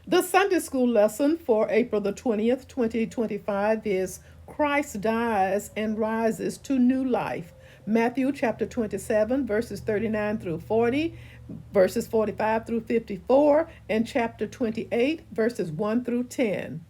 The Sunday school lesson for April the 20th, 2025 is Christ dies and rises to new life. Matthew chapter 27, verses 39 through 40, verses 45 through 54, and chapter 28, verses 1 through 10.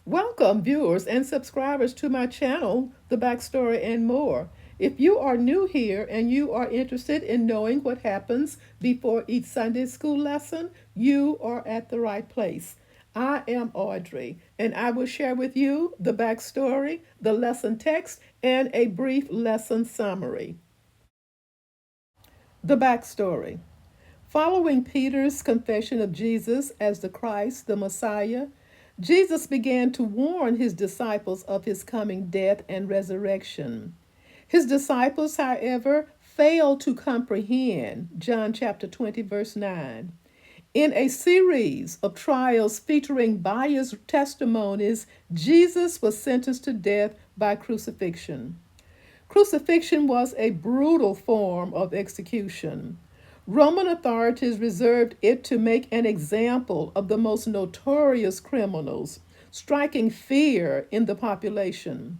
Welcome, viewers and subscribers, to my channel, The Backstory and More. If you are new here and you are interested in knowing what happens before each Sunday school lesson, you are at the right place. I am Audrey, and I will share with you the backstory, the lesson text, and a brief lesson summary. The backstory. Following Peter's confession of Jesus as the Christ, the Messiah, Jesus began to warn his disciples of his coming death and resurrection. His disciples, however, failed to comprehend John chapter 20, verse 9. In a series of trials featuring biased testimonies, Jesus was sentenced to death by crucifixion. Crucifixion was a brutal form of execution. Roman authorities reserved it to make an example of the most notorious criminals, striking fear in the population.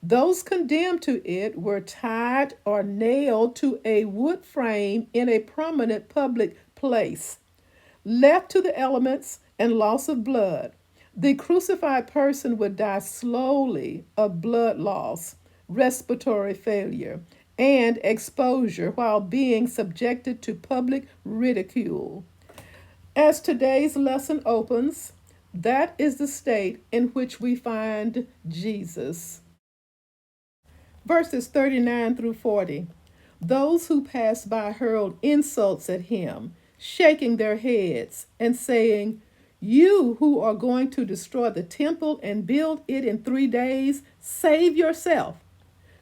Those condemned to it were tied or nailed to a wood frame in a prominent public place. Left to the elements and loss of blood, the crucified person would die slowly of blood loss, respiratory failure, and exposure while being subjected to public ridicule. As today's lesson opens, that is the state in which we find Jesus. Verses 39 through 40. Those who passed by hurled insults at him, shaking their heads and saying, "You who are going to destroy the temple and build it in 3 days, save yourself.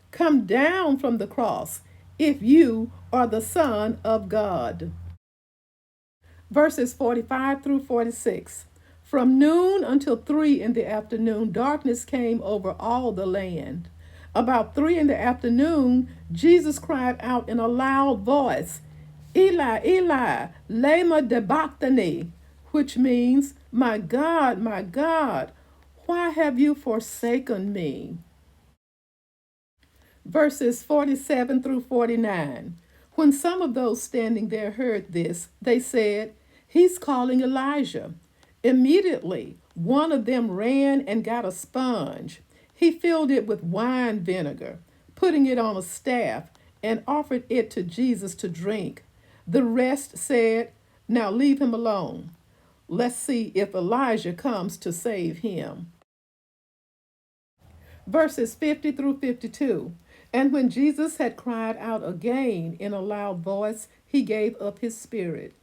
Come down from the cross if you are the Son of God." Verses 45 through 46. From noon until 3 in the afternoon, darkness came over all the land. About 3 in the afternoon, Jesus cried out in a loud voice, "Eli, Eli, lema sabachthani," which means, my God, why have you forsaken me?" Verses 47 through 49. When some of those standing there heard this, they said, "He's calling Elijah." Immediately, one of them ran and got a sponge. He filled it with wine vinegar, putting it on a staff, and offered it to Jesus to drink. The rest said, "Now leave him alone. Let's see if Elijah comes to save him." Verses 50 through 52. And when Jesus had cried out again in a loud voice, he gave up his spirit.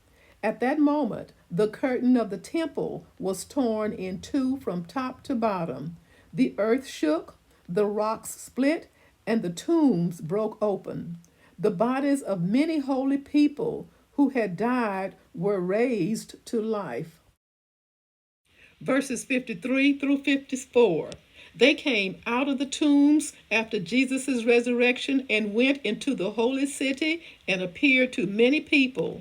At that moment, the curtain of the temple was torn in two from top to bottom. The earth shook, the rocks split, and the tombs broke open. The bodies of many holy people who had died were raised to life. Verses 53 through 54. They came out of the tombs after Jesus' resurrection and went into the holy city and appeared to many people.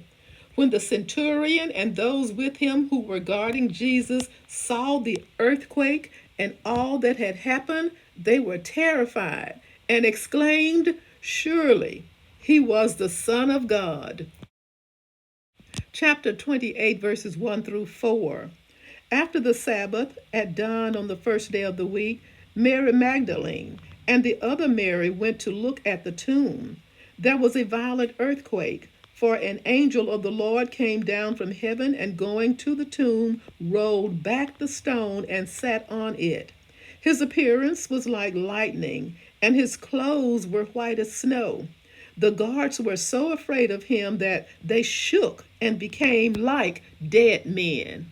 When the centurion and those with him who were guarding Jesus saw the earthquake and all that had happened, they were terrified and exclaimed, "Surely he was the Son of God." Chapter 28, verses 1 through 4. After the Sabbath, at dawn on the first day of the week, Mary Magdalene and the other Mary went to look at the tomb. There was a violent earthquake, for an angel of the Lord came down from heaven and going to the tomb, rolled back the stone and sat on it. His appearance was like lightning, and his clothes were white as snow. The guards were so afraid of him that they shook and became like dead men.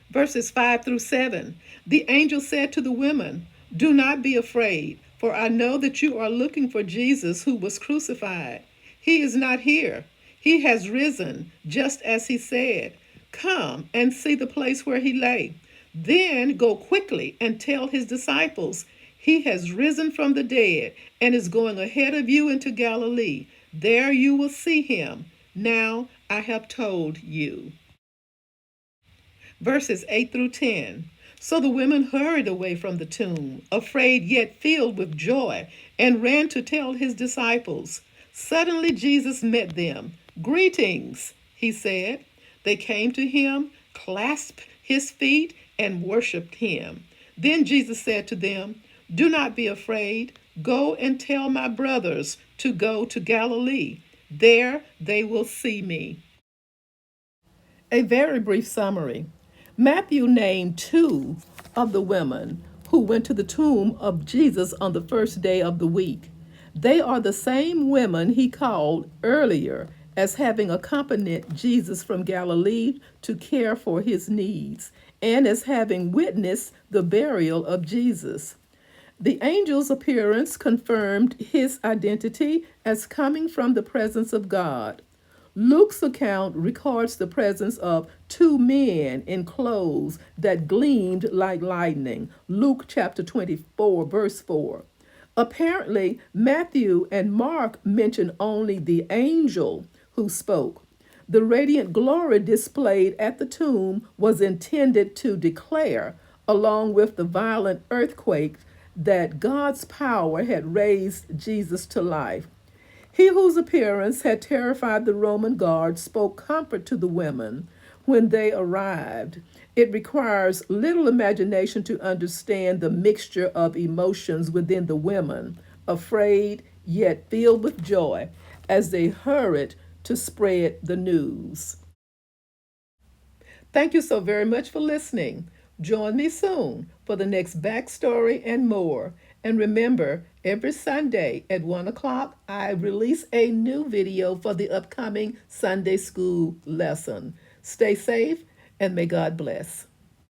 Verses 5 through 7. The angel said to the women, "Do not be afraid, for I know that you are looking for Jesus who was crucified. He is not here. He has risen, just as he said. Come and see the place where he lay. Then go quickly and tell his disciples, he has risen from the dead and is going ahead of you into Galilee. There you will see him. Now I have told you." Verses 8 through 10. So the women hurried away from the tomb, afraid yet filled with joy, and ran to tell his disciples. Suddenly Jesus met them. Greetings, he said. They came to him, clasped his feet, and worshiped him. Then Jesus said to them, Do not be afraid. Go and tell my brothers to go to Galilee. There they will see me. A very brief summary. Matthew named two of the women who went to the tomb of Jesus on the first day of the week. They are the same women he called earlier as having accompanied Jesus from Galilee to care for his needs and as having witnessed the burial of Jesus. The angel's appearance confirmed his identity as coming from the presence of God. Luke's account records the presence of two men in clothes that gleamed like lightning. Luke chapter 24, verse 4. Apparently, Matthew and Mark mention only the angel who spoke. The radiant glory displayed at the tomb was intended to declare, along with the violent earthquake, that God's power had raised Jesus to life. He whose appearance had terrified the Roman guards spoke comfort to the women when they arrived. It requires little imagination to understand the mixture of emotions within the women, afraid yet filled with joy, as they hurried to spread the news. Thank you so very much for listening. Join me soon for the next backstory and more. And remember, every Sunday at 1 o'clock, I release a new video for the upcoming Sunday school lesson. Stay safe and may God bless.